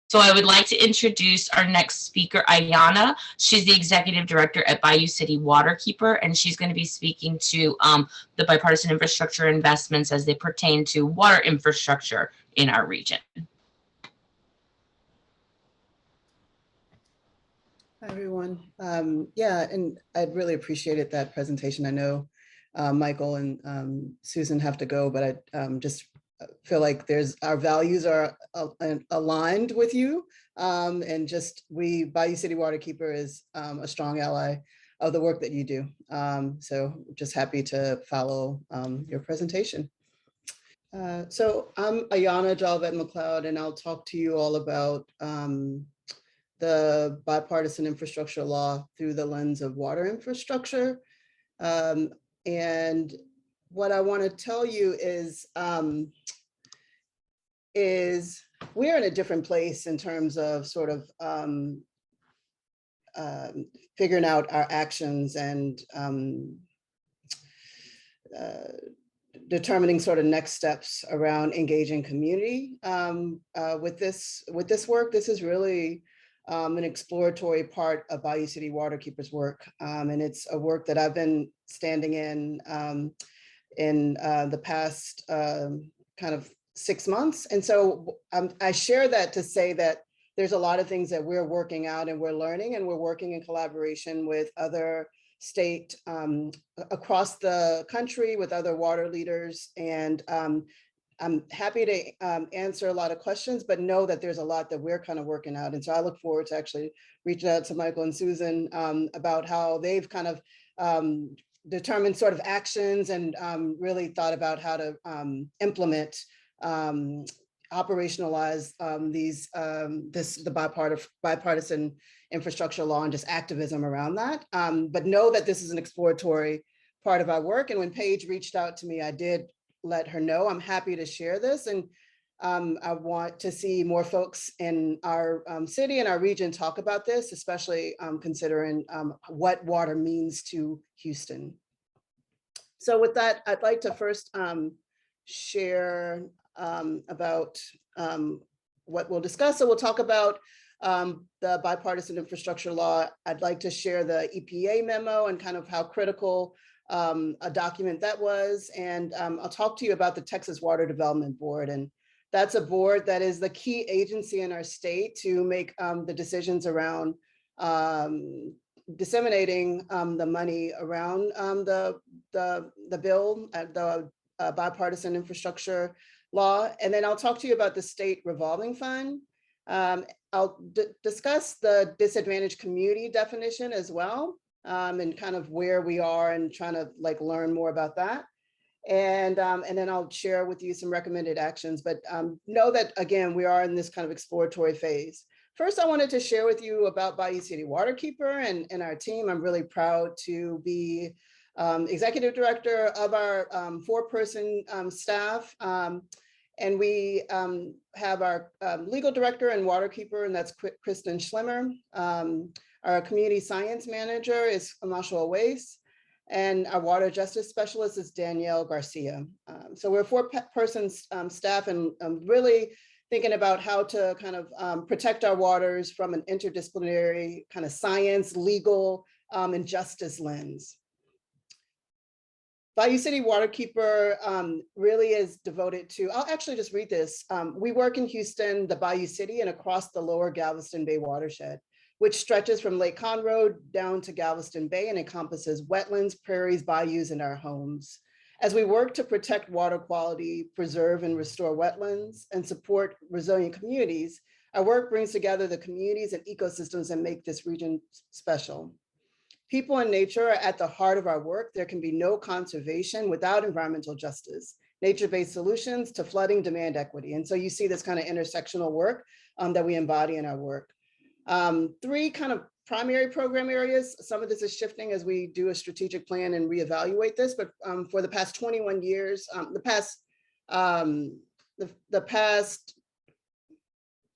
So I would like to introduce our next speaker, Ayanna. She's the executive director at Bayou City Waterkeeper, and she's going to be speaking to the bipartisan infrastructure investments as they pertain to water infrastructure in our region. Hi, everyone. Yeah, and I'd really appreciated that presentation. I know Michael and Susan have to go, but I just feel like our values are aligned with you. And just Bayou City Waterkeeper is a strong ally of the work that you do. So just happy to follow your presentation. So I'm Ayanna Jolivet McCloud, and I'll talk to you all about the Bipartisan Infrastructure Law through the lens of water infrastructure. And what I want to tell you is we're in a different place in terms of sort of figuring out our actions and determining sort of next steps around engaging community with this work. This is really an exploratory part of Bayou City Waterkeeper's work. And it's a work that I've been standing in the past kind of 6 months. And so I share that to say that there's a lot of things that we're working out and we're learning, and we're working in collaboration with other state across the country, with other water leaders. And I'm happy to answer a lot of questions, but know that there's a lot that we're kind of working out. And so I look forward to actually reaching out to Michael and Susan about how they've kind of determined sort of actions and really thought about how to implement, operationalize the bipartisan infrastructure law and just activism around that. But know that this is an exploratory part of our work. And when Paige reached out to me, I did let her know I'm happy to share this, and I want to see more folks in our city and our region talk about this, especially considering what water means to Houston. So with that, I'd like to first share about what we'll discuss. So we'll talk about the bipartisan infrastructure law. I'd like to share the EPA memo and kind of how critical a document that was. And I'll talk to you about the Texas Water Development Board. And that's a board that is the key agency in our state to make the decisions around disseminating the money around the bill, the bipartisan infrastructure law. And then I'll talk to you about the state revolving fund. I'll discuss the disadvantaged community definition as well. And kind of where we are and trying to like learn more about that. And then I'll share with you some recommended actions, but know that, again, we are in this kind of exploratory phase. First, I wanted to share with you about Bayou City Waterkeeper and our team. I'm really proud to be executive director of our 4-person staff. And we have our legal director and waterkeeper, and that's Kristen Schlimmer. Our community science manager is Amashua Weiss, and our water justice specialist is Danielle Garcia. So we're a 4-person staff, and really thinking about how to kind of protect our waters from an interdisciplinary kind of science, legal, and justice lens. Bayou City Waterkeeper really is devoted to, I'll actually just read this. We work in Houston, the Bayou City, and across the lower Galveston Bay watershed, which stretches from Lake Conroe down to Galveston Bay and encompasses wetlands, prairies, bayous, and our homes. As we work to protect water quality, preserve and restore wetlands, and support resilient communities, our work brings together the communities and ecosystems that make this region special. People and nature are at the heart of our work. There can be no conservation without environmental justice, nature-based solutions to flooding, demand equity. And so you see this kind of intersectional work that we embody in our work. 3 kind of primary program areas. Some of this is shifting as we do a strategic plan and reevaluate this, but for the past 21 years, the past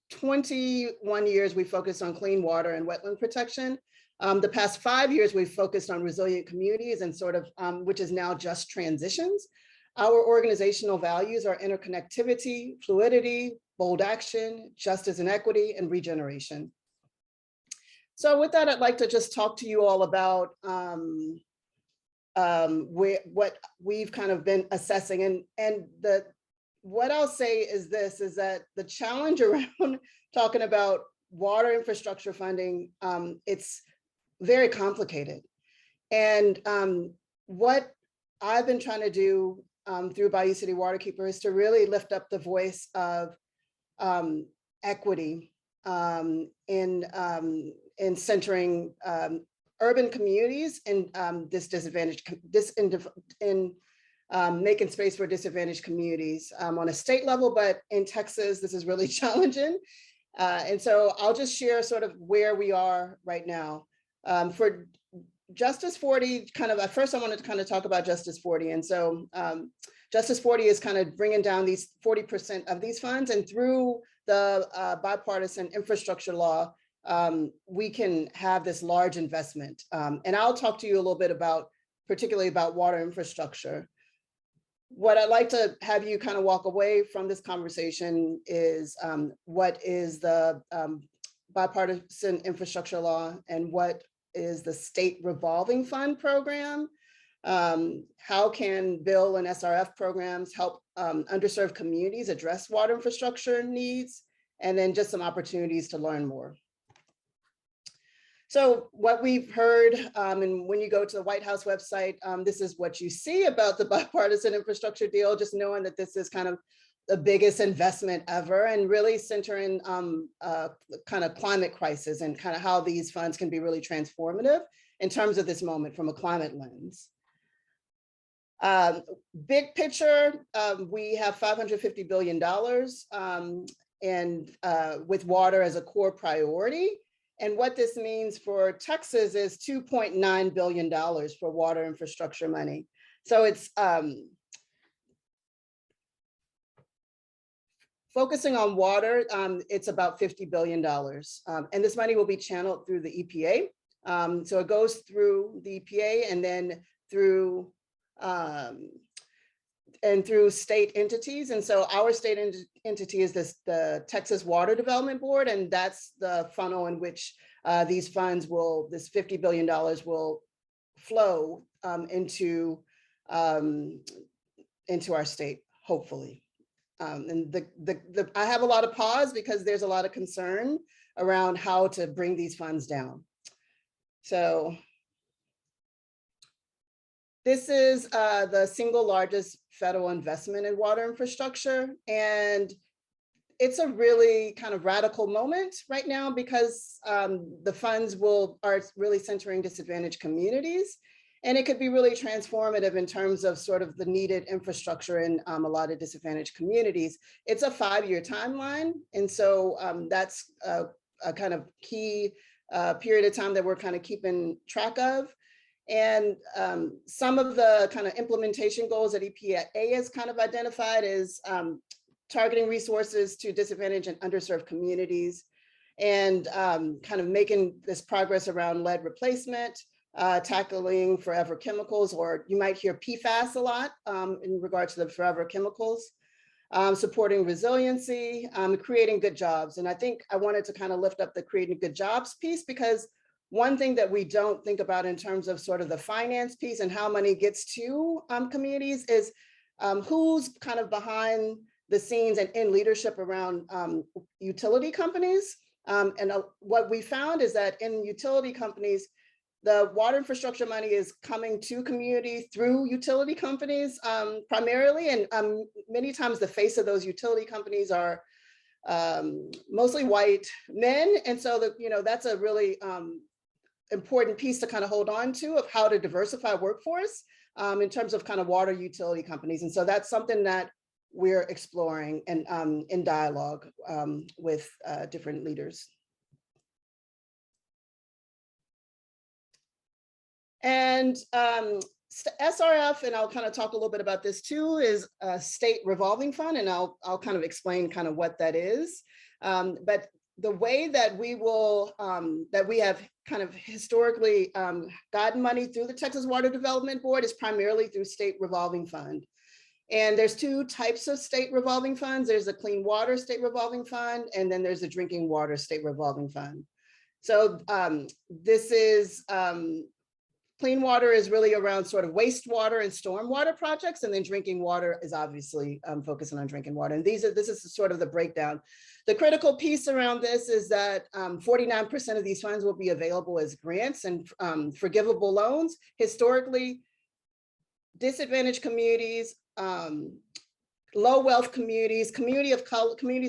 21 years, we focused on clean water and wetland protection. The past 5 years, we've focused on resilient communities and sort of, which is now just transitions. Our organizational values are interconnectivity, fluidity, bold action, justice and equity, and regeneration. So with that, I'd like to just talk to you all about what we've kind of been assessing. And what I'll say is this, is that the challenge around talking about water infrastructure funding, it's very complicated. And what I've been trying to do through Bayou City Waterkeeper is to really lift up the voice of equity in centering urban communities and making space for disadvantaged communities on a state level, but in Texas, this is really challenging. And so I'll just share sort of where we are right now. For Justice 40, kind of, at first I wanted to kind of talk about Justice 40. And so Justice 40 is kind of bringing down these 40% of these funds, and through the Bipartisan Infrastructure Law, we can have this large investment. And I'll talk to you a little bit about, particularly about water infrastructure. What I'd like to have you kind of walk away from this conversation is what is the Bipartisan Infrastructure Law and what is the State Revolving Fund program? How can bill and SRF programs help underserved communities address water infrastructure needs? And then just some opportunities to learn more. So what we've heard, and when you go to the White House website, this is what you see about the bipartisan infrastructure deal, just knowing that this is kind of the biggest investment ever, and really centering kind of climate crisis and kind of how these funds can be really transformative in terms of this moment from a climate lens. Big picture, we have $550 billion and with water as a core priority. And what this means for Texas is $2.9 billion for water infrastructure money. So it's focusing on water, it's about $50 billion. And this money will be channeled through the EPA. So it goes through the EPA and then through state entities. And so our state entity is the Texas Water Development Board, and that's the funnel in which these funds will, this $50 billion will flow into our state, hopefully. And I have a lot of pause because there's a lot of concern around how to bring these funds down. So this is the single largest federal investment in water infrastructure. And it's a really kind of radical moment right now because the funds are really centering disadvantaged communities. And it could be really transformative in terms of sort of the needed infrastructure in a lot of disadvantaged communities. It's a 5-year timeline. And so that's a kind of key period of time that we're kind of keeping track of. And some of the kind of implementation goals that EPA has kind of identified is targeting resources to disadvantaged and underserved communities, and kind of making this progress around lead replacement, tackling forever chemicals, or you might hear PFAS a lot in regards to the forever chemicals, supporting resiliency, creating good jobs. And I think I wanted to kind of lift up the creating good jobs piece, because one thing that we don't think about in terms of sort of the finance piece and how money gets to communities is who's kind of behind the scenes and in leadership around utility companies. And what we found is that in utility companies, the water infrastructure money is coming to communities through utility companies primarily. And many times the face of those utility companies are mostly white men. And so that's a really important piece to kind of hold on to, of how to diversify workforce in terms of kind of water utility companies. And so that's something that we're exploring and in dialogue with different leaders. And SRF, and I'll kind of talk a little bit about this too, is a state revolving fund, and I'll kind of explain kind of what that is. But the way that we will, that we have kind of historically gotten money through the Texas Water Development Board is primarily through state revolving fund. And there's two types of state revolving funds. There's a clean water state revolving fund, and then there's a drinking water state revolving fund. So this is, clean water is really around sort of wastewater and stormwater projects, and then drinking water is obviously focusing on drinking water. And this is sort of the breakdown. The critical piece around this is that 49% of these funds will be available as grants and forgivable loans. Historically, disadvantaged communities, low wealth communities, communities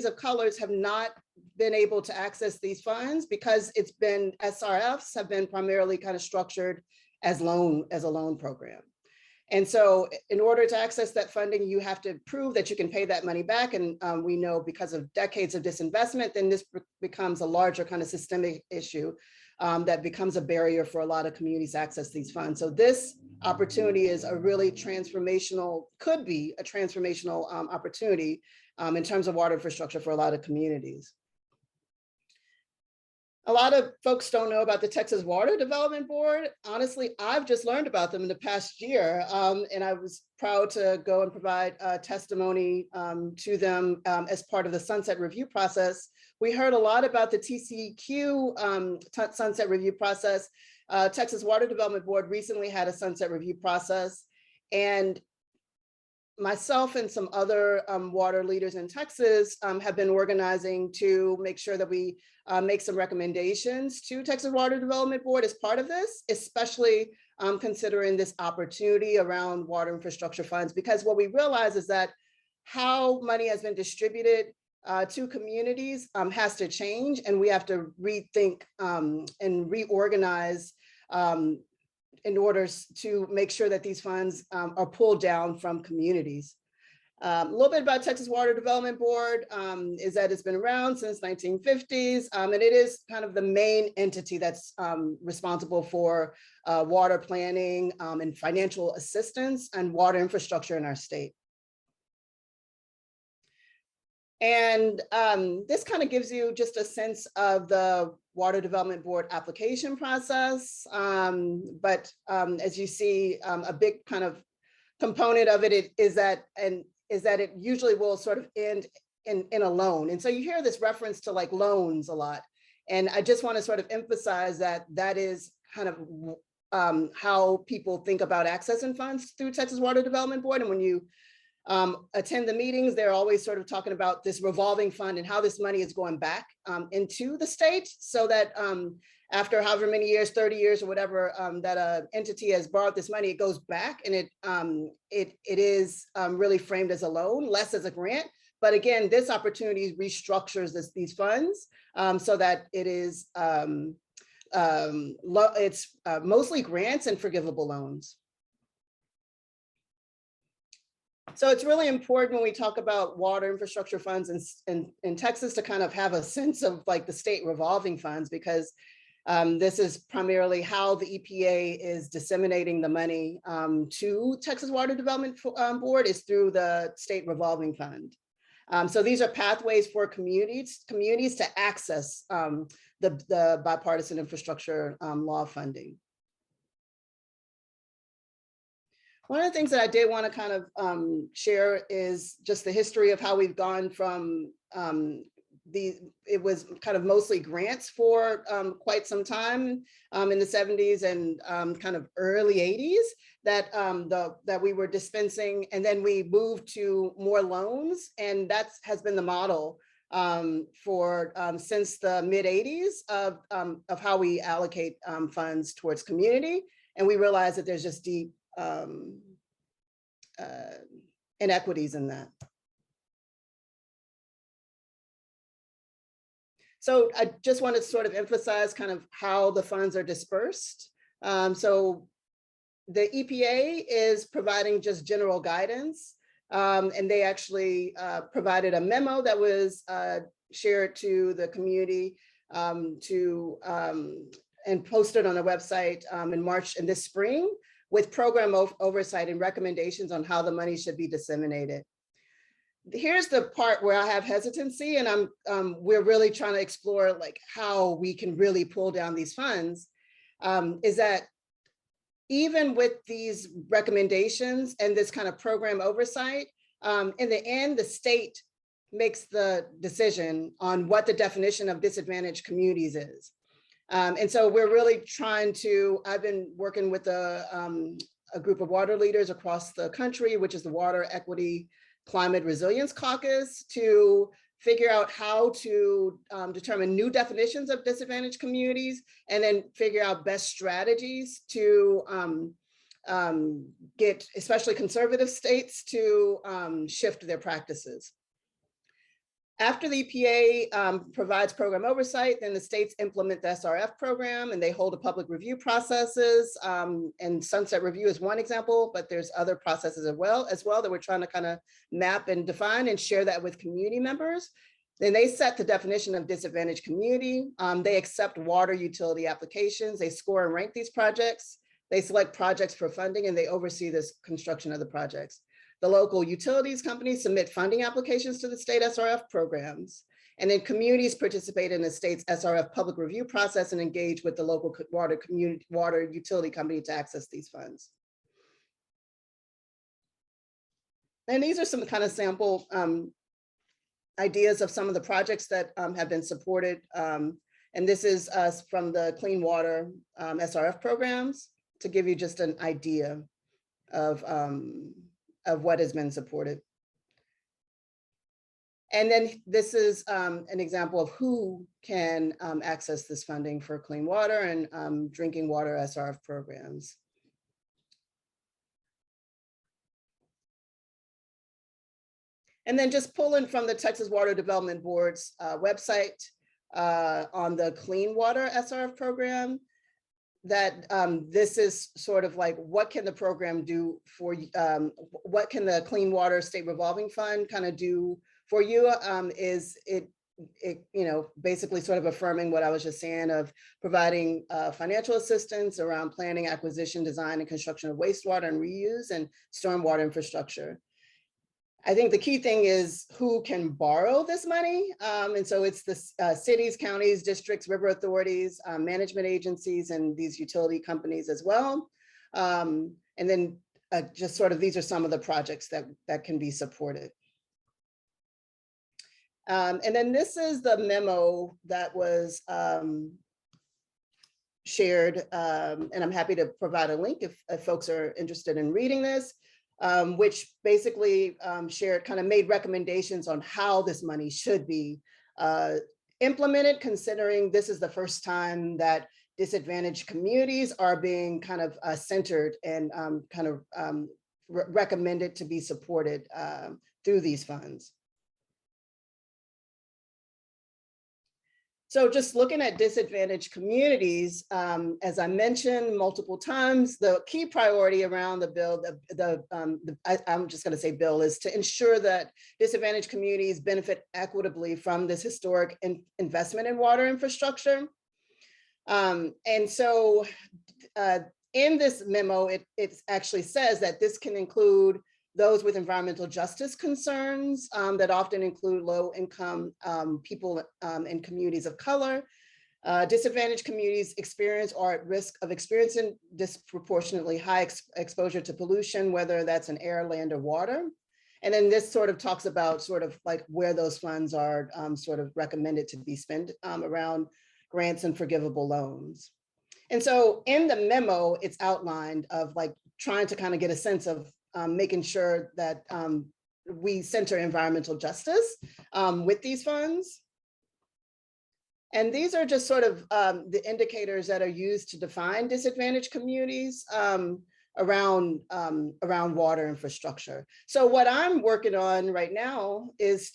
of colors have not been able to access these funds because it's been, SRFs have been primarily kind of structured as a loan program. And so in order to access that funding, you have to prove that you can pay that money back. And we know because of decades of disinvestment, then this becomes a larger kind of systemic issue that becomes a barrier for a lot of communities to access these funds. So this opportunity is a really transformational, could be a transformational opportunity in terms of water infrastructure for a lot of communities. A lot of folks don't know about the Texas Water Development Board. Honestly, I've just learned about them in the past year, and I was proud to go and provide testimony to them as part of the sunset review process. We heard a lot about the TCQ sunset review process. Texas Water Development Board recently had a sunset review process, and myself and some other water leaders in Texas have been organizing to make sure that we make some recommendations to Texas Water Development Board as part of this, especially considering this opportunity around water infrastructure funds, because what we realize is that how money has been distributed to communities has to change, and we have to rethink and reorganize in order to make sure that these funds are pulled down from communities. A little bit about Texas Water Development Board is that it's been around since 1950s, and it is kind of the main entity that's responsible for water planning and financial assistance and water infrastructure in our state. And this kind of gives you just a sense of the Water Development Board application process. But as you see, a big kind of component of it is that it usually will sort of end in a loan. And so you hear this reference to like loans a lot. And I just want to sort of emphasize that that is kind of how people think about accessing funds through Texas Water Development Board. And when you attend the meetings, they're always sort of talking about this revolving fund and how this money is going back into the state, so that after however many years, 30 years or whatever, that an entity has borrowed this money, it goes back, and it is really framed as a loan, less as a grant. But again, this opportunity restructures these funds so that it is it's mostly grants and forgivable loans. So it's really important when we talk about water infrastructure funds in Texas to kind of have a sense of like the state revolving funds, because this is primarily how the EPA is disseminating the money to Texas Water Development Board is through the state revolving fund. So these are pathways for communities to access the Bipartisan Infrastructure Law funding. One of the things that I did want to kind of share is just the history of how we've gone from it was kind of mostly grants for quite some time in the 70s and kind of early 80s that we were dispensing, and then we moved to more loans, and that has been the model for since the mid 80s of how we allocate funds towards community. And we realize that there's just deep inequities in that. So I just want to sort of emphasize kind of how the funds are dispersed. So the EPA is providing just general guidance, and they actually provided a memo that was shared to the community and posted on the website in March in this spring, with program oversight and recommendations on how the money should be disseminated. Here's the part where I have hesitancy, and we're really trying to explore like how we can really pull down these funds, is that even with these recommendations and this kind of program oversight, in the end, the state makes the decision on what the definition of disadvantaged communities is. And so we're really trying to, I've been working with a group of water leaders across the country, which is the Water Equity Climate Resilience Caucus, to figure out how to determine new definitions of disadvantaged communities, and then figure out best strategies to get especially conservative states to shift their practices. After the EPA provides program oversight, then the states implement the SRF program and they hold a public review processes. And sunset review is one example, but there's other processes as well that we're trying to kind of map and define and share that with community members. Then they set the definition of disadvantaged community. They accept water utility applications. They score and rank these projects. They select projects for funding and they oversee this construction of the projects. The local utilities companies submit funding applications to the state SRF programs, and then communities participate in the state's SRF public review process and engage with the local water utility company to access these funds. And these are some kind of sample ideas of some of the projects that have been supported. And this is from the Clean Water SRF programs to give you just an idea of what has been supported. And then this is an example of who can access this funding for clean water and drinking water SRF programs. And then just pulling from the Texas Water Development Board's website on the Clean Water SRF program, that this is sort of like, what can the program do for you? What can the Clean Water State Revolving Fund kind of do for you? Is it basically sort of affirming what I was just saying of providing financial assistance around planning, acquisition, design, and construction of wastewater and reuse and stormwater infrastructure. I think the key thing is who can borrow this money. And so it's the cities, counties, districts, river authorities, management agencies, and these utility companies as well. And then just sort of, these are some of the projects that can be supported. And then this is the memo that was shared, and I'm happy to provide a link if folks are interested in reading this. Which basically made recommendations on how this money should be implemented, considering this is the first time that disadvantaged communities are being kind of centered and recommended to be supported through these funds. So just looking at disadvantaged communities, as I mentioned multiple times, the key priority around the bill, I'm just going to say bill, is to ensure that disadvantaged communities benefit equitably from this historic investment in water infrastructure. And so in this memo, it actually says that this can include those with environmental justice concerns that often include low-income people and communities of color. Disadvantaged communities experience or at risk of experiencing disproportionately high exposure to pollution, whether that's in air, land, or water. And then this sort of talks about sort of like where those funds are sort of recommended to be spent around grants and forgivable loans. And so in the memo, it's outlined of like trying to kind of get a sense of making sure that we center environmental justice with these funds. And these are just sort of the indicators that are used to define disadvantaged communities around water infrastructure. So what I'm working on right now is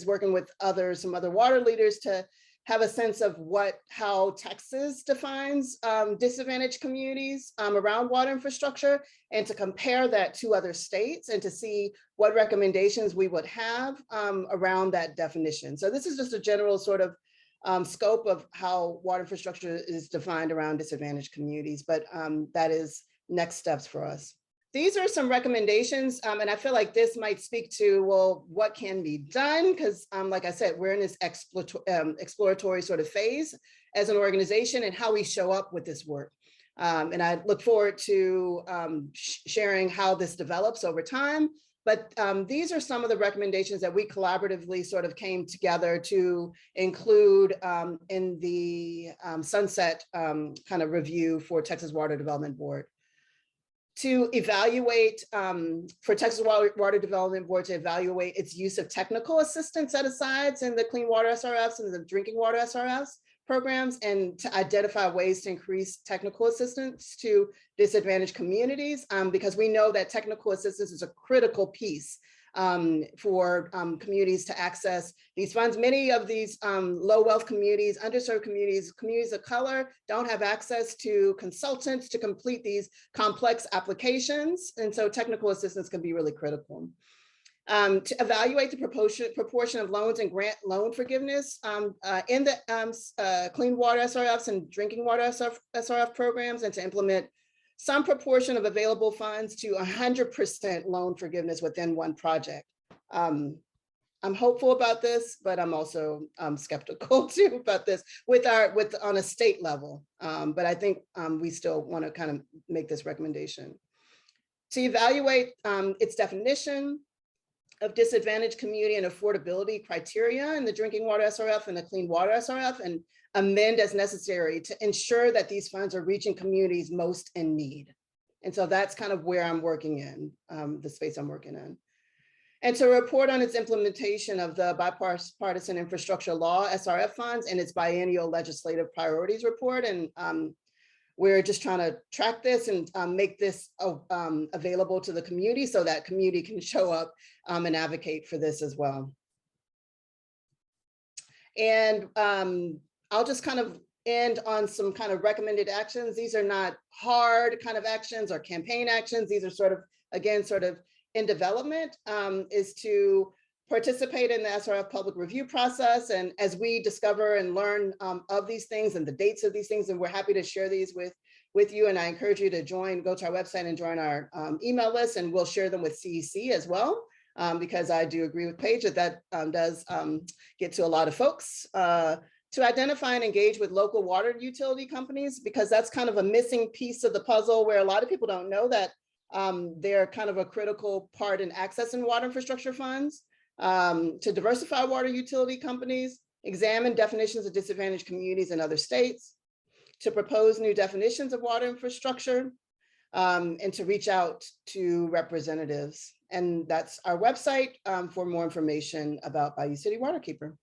working with some other water leaders to have a sense of how Texas defines disadvantaged communities around water infrastructure, and to compare that to other states and to see what recommendations we would have around that definition. So this is just a general sort of scope of how water infrastructure is defined around disadvantaged communities, but that is next steps for us. These are some recommendations, and I feel like this might speak to, well, what can be done? Because like I said, we're in this exploratory sort of phase as an organization and how we show up with this work. And I look forward to sharing how this develops over time. But these are some of the recommendations that we collaboratively sort of came together to include in the sunset kind of review for Texas Water Development Board. To evaluate, for Texas Water Development Board to evaluate its use of technical assistance set-asides in the clean water SRFs and the drinking water SRFs programs, and to identify ways to increase technical assistance to disadvantaged communities, because we know that technical assistance is a critical piece for communities to access these funds. Many of these low wealth communities, underserved communities, communities of color don't have access to consultants to complete these complex applications. And so technical assistance can be really critical. To evaluate the proportion of loans and grant loan forgiveness in the clean water SRFs and drinking water SRF programs, and to implement some proportion of available funds to 100% loan forgiveness within one project. I'm hopeful about this, but I'm also skeptical too about this on a state level. But I think we still want to kind of make this recommendation. To evaluate its definition of disadvantaged community and affordability criteria in the drinking water SRF and the clean water SRF, and amend as necessary to ensure that these funds are reaching communities most in need. And so that's kind of where I'm working in, the space I'm working in. And to report on its implementation of the Bipartisan Infrastructure Law, SRF funds, and its biennial legislative priorities report. And we're just trying to track this and make this available to the community so that community can show up and advocate for this as well. And I'll just kind of end on some kind of recommended actions. These are not hard kind of actions or campaign actions. These are sort of, again, sort of in development, is to participate in the SRF public review process. And as we discover and learn of these things and the dates of these things, and we're happy to share these with you. And I encourage you to go to our website and join our email list, and we'll share them with CEC as well. Because I do agree with Paige that does get to a lot of folks. To identify and engage with local water utility companies, because that's kind of a missing piece of the puzzle, where a lot of people don't know that they're kind of a critical part in accessing water infrastructure funds. To diversify water utility companies, examine definitions of disadvantaged communities in other states, to propose new definitions of water infrastructure, and to reach out to representatives. And that's our website for more information about Bayou City Waterkeeper.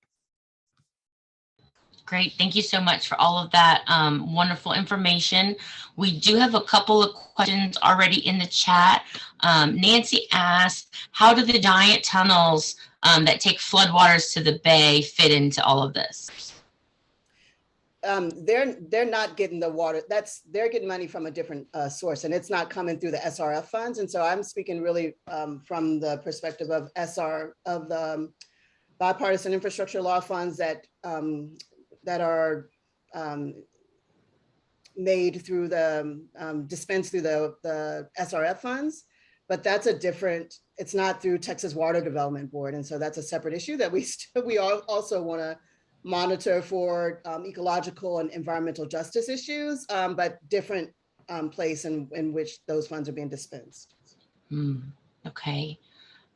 Great. Thank you so much for all of that wonderful information. We do have a couple of questions already in the chat. Nancy asked, how do the giant tunnels that take floodwaters to the bay fit into all of this? They're not getting the water. They're getting money from a different source, and it's not coming through the SRF funds. And so I'm speaking really from the perspective of the Bipartisan Infrastructure Law funds that are made through dispensed through the SRF funds, but that's it's not through Texas Water Development Board. And so that's a separate issue that we also want to monitor for ecological and environmental justice issues, but different place in which those funds are being dispensed. Okay.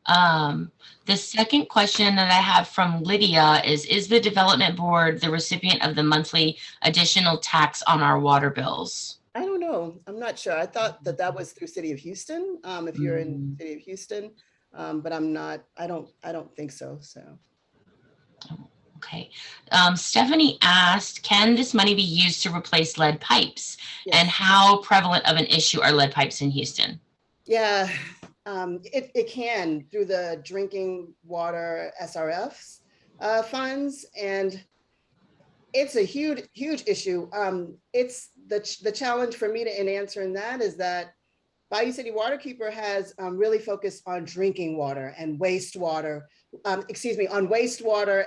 The second question that I have from Lydia is the development board the recipient of the monthly additional tax on our water bills? I don't know. I'm not sure. I thought that was through City of Houston, if you're in City of Houston, but I'm not, I don't think so. Okay. Stephanie asked, can this money be used to replace lead pipes? Yes. And how prevalent of an issue are lead pipes in Houston? Yeah. It can through the drinking water SRFs funds, and it's a huge issue. It's the challenge for me in answering that is that Bayou City Waterkeeper has really focused on drinking water and wastewater. On wastewater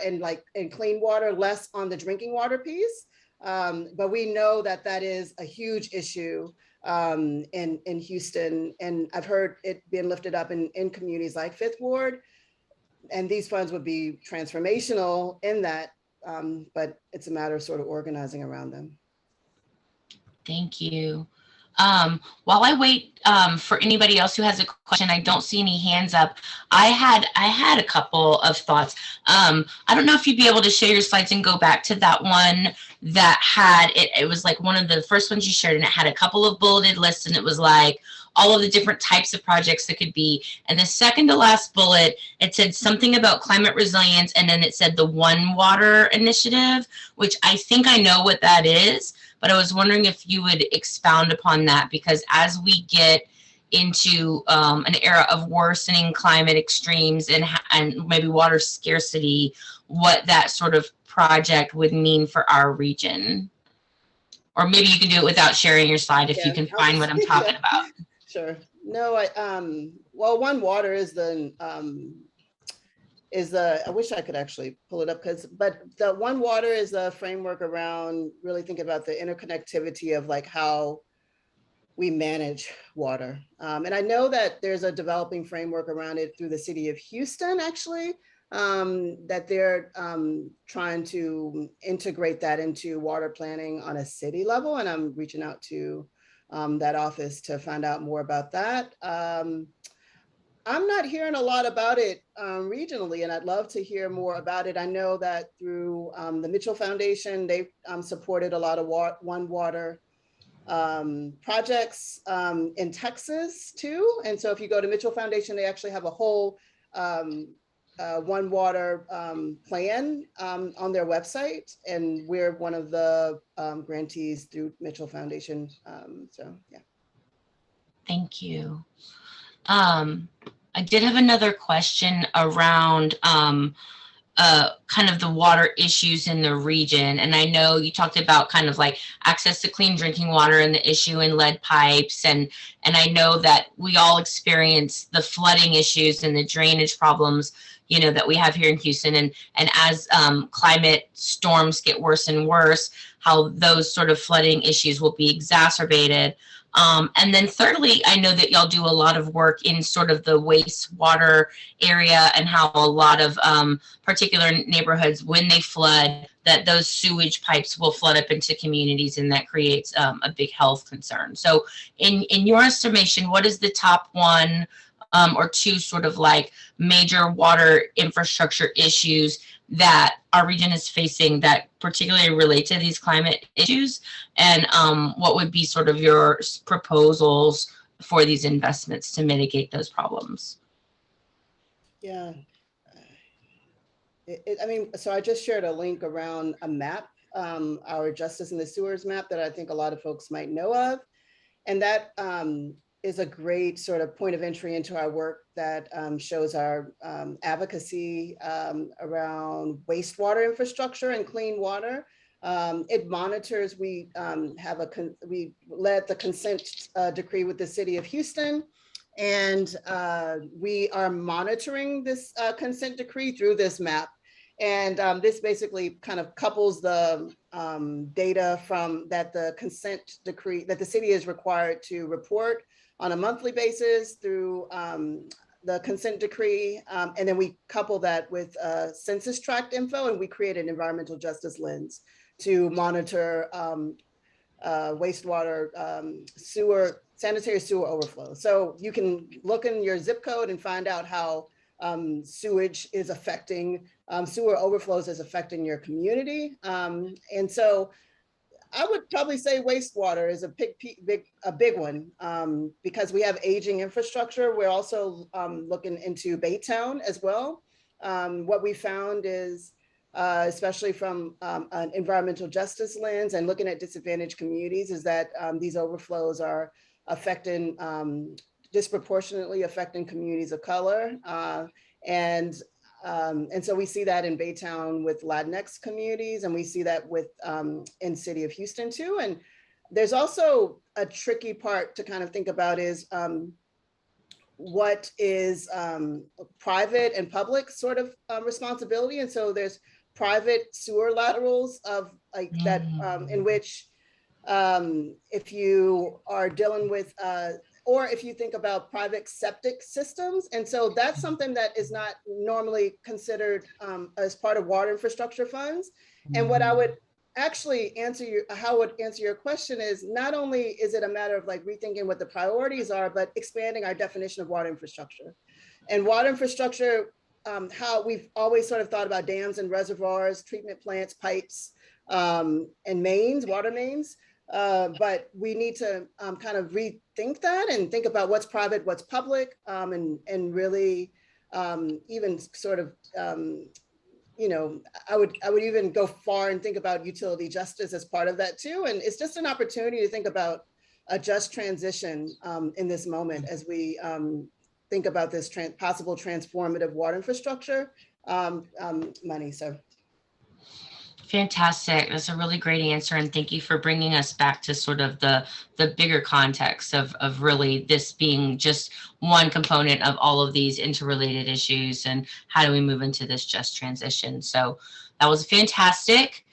and clean water, less on the drinking water piece. But we know that is a huge issue in Houston, and I've heard it being lifted up in communities like Fifth Ward, and these funds would be transformational in that, but it's a matter of sort of organizing around them. Thank you. While I wait for anybody else who has a question, I don't see any hands up. I had a couple of thoughts. I don't know if you'd be able to share your slides and go back to that one that had it. It was like one of the first ones you shared, and it had a couple of bulleted lists, and it was like all of the different types of projects that could be. And the second to last bullet, it said something about climate resilience, and then it said the One Water Initiative, which I think I know what that is. But I was wondering if you would expound upon that, because as we get into an era of worsening climate extremes and maybe water scarcity, what that sort of project would mean for our region. Or maybe you can do it without sharing your slide if you can find what I'm talking about. Sure. No, well, One Water is the I wish I could actually pull it up, but the One Water is a framework around really thinking about the interconnectivity of like how we manage water. And I know that there's a developing framework around it through the city of Houston, actually, that they're trying to integrate that into water planning on a city level. And I'm reaching out to that office to find out more about that. I'm not hearing a lot about it regionally, and I'd love to hear more about it. I know that through the Mitchell Foundation, they've supported a lot of One Water projects in Texas too. And so if you go to Mitchell Foundation, they actually have a whole One Water plan on their website, and we're one of the grantees through Mitchell Foundation. So yeah. Thank you. I did have another question around kind of the water issues in the region. And I know you talked about kind of like access to clean drinking water and the issue in lead pipes. And I know that we all experience the flooding issues and the drainage problems, you know, that we have here in Houston. And as climate storms get worse and worse, how those sort of flooding issues will be exacerbated. And then thirdly, I know that y'all do a lot of work in sort of the wastewater area, and how a lot of particular neighborhoods, when they flood, that those sewage pipes will flood up into communities, and that creates a big health concern. So in your estimation, what is the top one or two sort of like major water infrastructure issues that our region is facing that particularly relate to these climate issues? And what would be sort of your proposals for these investments to mitigate those problems? Yeah. I mean, so I just shared a link around a map, our Justice in the Sewers map that I think a lot of folks might know of. And that is a great sort of point of entry into our work that shows our advocacy around wastewater infrastructure and clean water. It monitors, we led the consent decree with the city of Houston, and we are monitoring this consent decree through this map. And this basically kind of couples the data from that the consent decree that the city is required to report on a monthly basis through the consent decree. And then we couple that with census tract info, and we create an environmental justice lens to monitor wastewater, sanitary sewer overflow. So you can look in your zip code and find out how sewage is affecting, sewer overflows is affecting your community. And so I would probably say wastewater is a big one because we have aging infrastructure. We're also looking into Baytown as well. What we found is, especially from an environmental justice lens and looking at disadvantaged communities, is that these overflows are affecting, disproportionately affecting communities of color. And so we see that in Baytown with Latinx communities, and we see that with in city of Houston too. And there's also a tricky part to kind of think about is what is private and public sort of responsibility. And so there's private sewer laterals of like that in which if you are dealing with or if you think about private septic systems. And so that's something that is not normally considered as part of water infrastructure funds. And what I would actually how I would answer your question is not only is it a matter of like rethinking what the priorities are, but expanding our definition of water infrastructure. And water infrastructure, how we've always sort of thought about dams and reservoirs, treatment plants, pipes, and mains, water mains. But we need to kind of rethink that and think about what's private, what's public, and really even sort of I would even go far and think about utility justice as part of that too. And it's just an opportunity to think about a just transition in this moment as we think about this possible transformative water infrastructure money. So. Fantastic. That's a really great answer. And thank you for bringing us back to sort of the bigger context of really this being just one component of all of these interrelated issues and how do we move into this just transition. So that was fantastic.